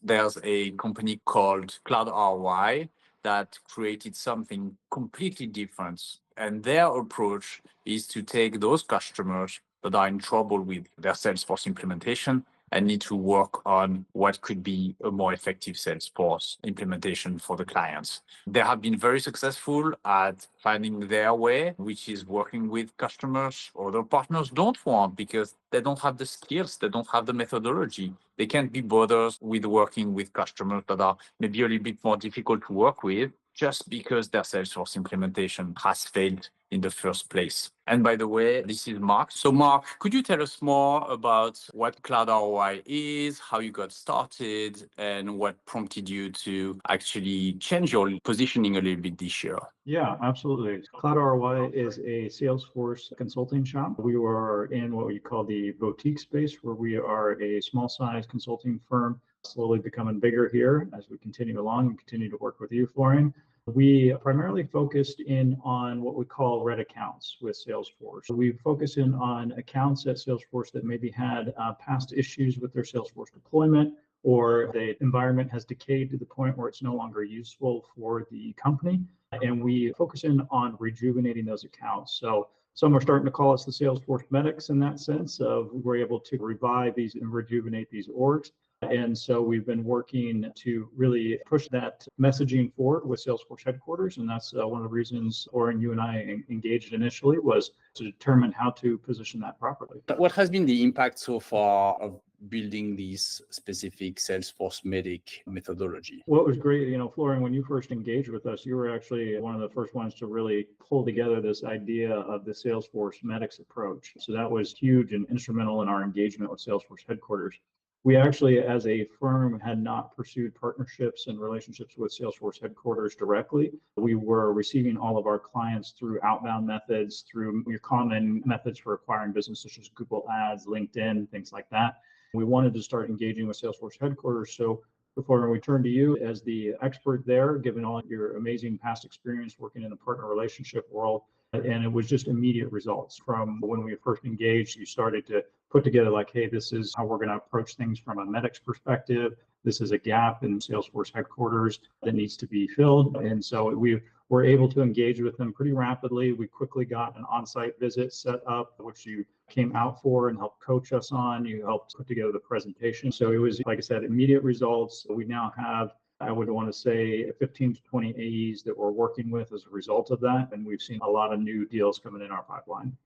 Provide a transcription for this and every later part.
there's a company called CloudROI that created something completely different. And their approach is to take those customers that are in trouble with their Salesforce implementation and need to work on what could be a more effective Salesforce implementation for the clients. They have been very successful at finding their way, which is working with customers other partners don't want because they don't have the skills, they don't have the methodology. They can't be bothered with working with customers that are maybe a little bit more difficult to work with just because their Salesforce implementation has failed in the first place. And by the way, this is Mark. So Mark, could you tell us more about what CloudROI is, how you got started, and what prompted you to actually change your positioning a little bit this year? Yeah, absolutely. CloudROI is a Salesforce consulting shop. We are in what we call the boutique space, where we are a small size consulting firm, slowly becoming bigger here as we continue along and continue to work with you, Florian. We primarily focused in on what we call red accounts with Salesforce. We focus in on accounts at Salesforce that maybe had past issues with their Salesforce deployment, or the environment has decayed to the point where it's no longer useful for the company. And we focus in on rejuvenating those accounts. So some are starting to call us the Salesforce Medics in that sense of we're able to revive these and rejuvenate these orgs. And so we've been working to really push that messaging forward with Salesforce headquarters. And that's one of the reasons Oren, you and I engaged initially, was to determine how to position that properly. What has been the impact so far of building this specific Salesforce Medic methodology? Well, it was great. Florian, when you first engaged with us, you were actually one of the first ones to really pull together this idea of the Salesforce Medics approach. So that was huge and instrumental in our engagement with Salesforce headquarters. We actually, as a firm, had not pursued partnerships and relationships with Salesforce headquarters directly. We were receiving all of our clients through outbound methods, through your common methods for acquiring business, such as Google Ads, LinkedIn, things like that. We wanted to start engaging with Salesforce headquarters. So before we turn to you as the expert there, given all your amazing past experience working in the partner relationship world, and it was just immediate results from when we first engaged. You started to put together like, hey, this is how we're going to approach things from a medics perspective. This is a gap in Salesforce headquarters that needs to be filled. And so we were able to engage with them pretty rapidly. We quickly got an on-site visit set up, which you came out for and helped coach us on. You helped put together the presentation. So it was, like I said, immediate results. We now have, I would want to say, 15 to 20 AEs that we're working with as a result of that. And we've seen a lot of new deals coming in our pipeline.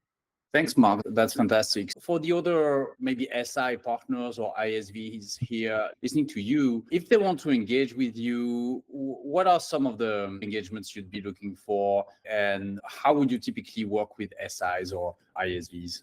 Thanks, Mark. That's fantastic. For the other maybe SI partners or ISVs here listening to you, if they want to engage with you, what are some of the engagements you'd be looking for? And how would you typically work with SIs or ISVs?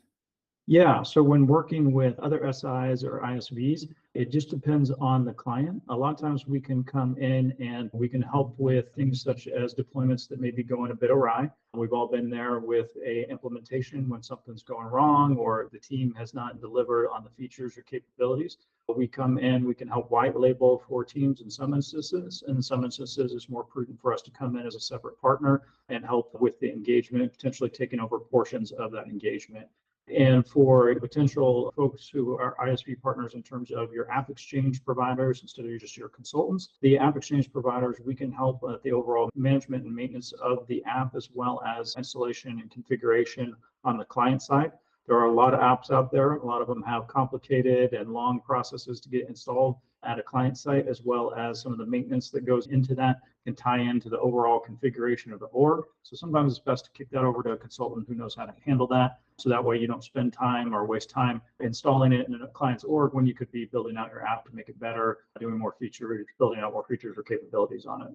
Yeah, so when working with other SIs or ISVs, it just depends on the client. A lot of times we can come in and we can help with things such as deployments that may be going a bit awry. We've all been there with a implementation when something's going wrong or the team has not delivered on the features or capabilities. We come in, we can help white label for teams in some instances. In some instances, it's more prudent for us to come in as a separate partner and help with the engagement, potentially taking over portions of that engagement. And for potential folks who are ISV partners in terms of your app exchange providers, instead of just your consultants, the app exchange providers, we can help with the overall management and maintenance of the app, as well as installation and configuration on the client side. There are a lot of apps out there. A lot of them have complicated and long processes to get installed at a client site, as well as some of the maintenance that goes into that can tie into the overall configuration of the org. So sometimes it's best to kick that over to a consultant who knows how to handle that. So that way you don't spend time or waste time installing it in a client's org when you could be building out your app to make it better, doing more features, building out more features or capabilities on it.